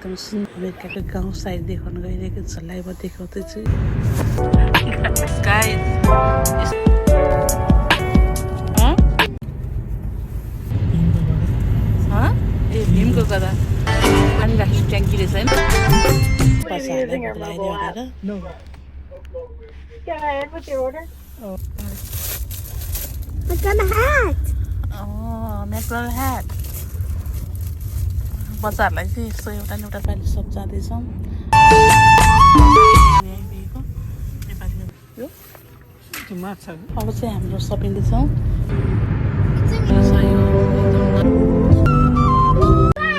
एकदम सुन्दर अमेरिकाको गाउँ साइड देखाउन गइरहेको छ लाइभ देखाउँदैछु ए भीमको गदा पानी राख्ने ट्याङ्की रहेछ होइन म्याकडोनल्ड ह्याट बच्चाहरूलाई चाहिँ यस्तो एउटा न एउटा पालि सब जाँदैछौँ अब चाहिँ हाम्रो सपिँदैछौँ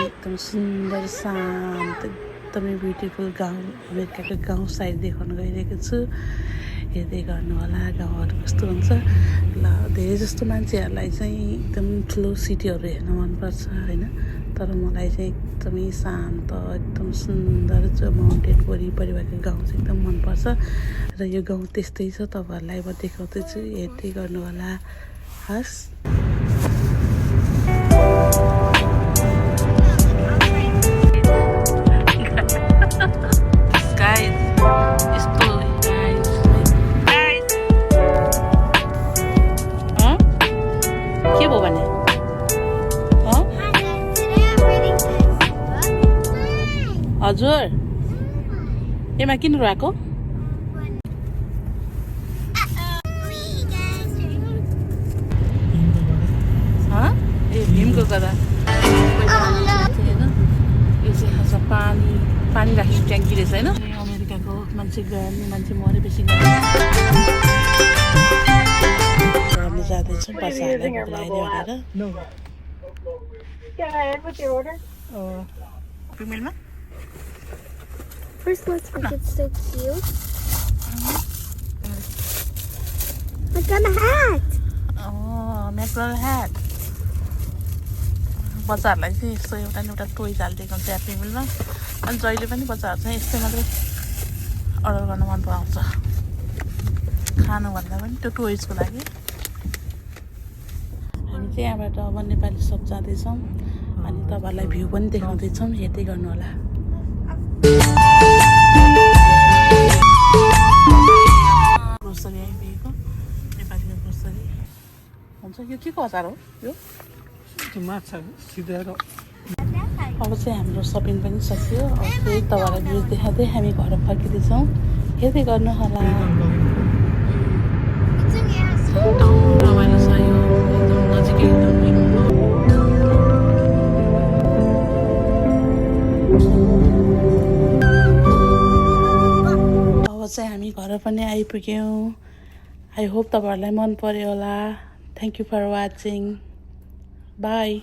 एकदम सुन्दर शान्त एकदमै ब्युटिफुल गाउँ अमेरिकाको गाउँ साइड देखाउन गइरहेको छु हेर्दै गर्नु होला गाउँहरू कस्तो हुन्छ ल धेरै जस्तो मान्छेहरूलाई चाहिँ एकदम ठुलो सिटीहरू हेर्न मनपर्छ होइन तर मलाई चाहिँ एकदमै शान्त एकदम सुन्दर जो माउन्टेन वरिपरि भएको गाउँ चाहिँ एकदम मनपर्छ र यो गाउँ त्यस्तै छ तपाईँहरूलाई अब देखाउँदैछु हेर्दै गर्नु होला हस् के भयो भने हजुर एमा किन रुवाको ए भीमको गदा यो चाहिँ खास पानी राख्ने ट्याङ्की रहेछ होइन अमेरिकाको मान्छे गर्ने मान्छे मरे बेसी गर्नु जाँदैछौँ बच्चाहरूलाई फिमेलमा First, let's look. It's so cute. Look on the hat. McDonald hat. बच्चाहरूलाई चाहिँ यस्तो एउटा न एउटा टोय हालिदिएको हुन्छ ह्याप्पी मिलमा अनि जहिले पनि बच्चाहरू चाहिँ यस्तै मात्रै अर्डर गर्न मन पराउँछ खानुभन्दा पनि त्यो टोयजको लागि हामी चाहिँ यहाँबाट अब नेपाली सप जाँदैछौँ अनि तपाईँहरूलाई भ्यू पनि देखाउँदैछौँ हेर्दै गर्नु होला ग्रोसरी आइपुगेको नेपालीको ग्रोसरी हुन्छ यो के को अचार हो यो माछा सिधाएर अब चाहिँ हाम्रो सपिङ पनि सकियो अब फेरि तपाईँलाई भ्यू देखाउँदै हामी घर फर्किँदैछौँ हेर्दै गर्नु होला रमाइलो छ यो एकदम नजिकै अब चाहिँ हामी घर पनि आइपुग्यौँ आई होप तपाईँहरूलाई मन पर्यो होला thank you for watching by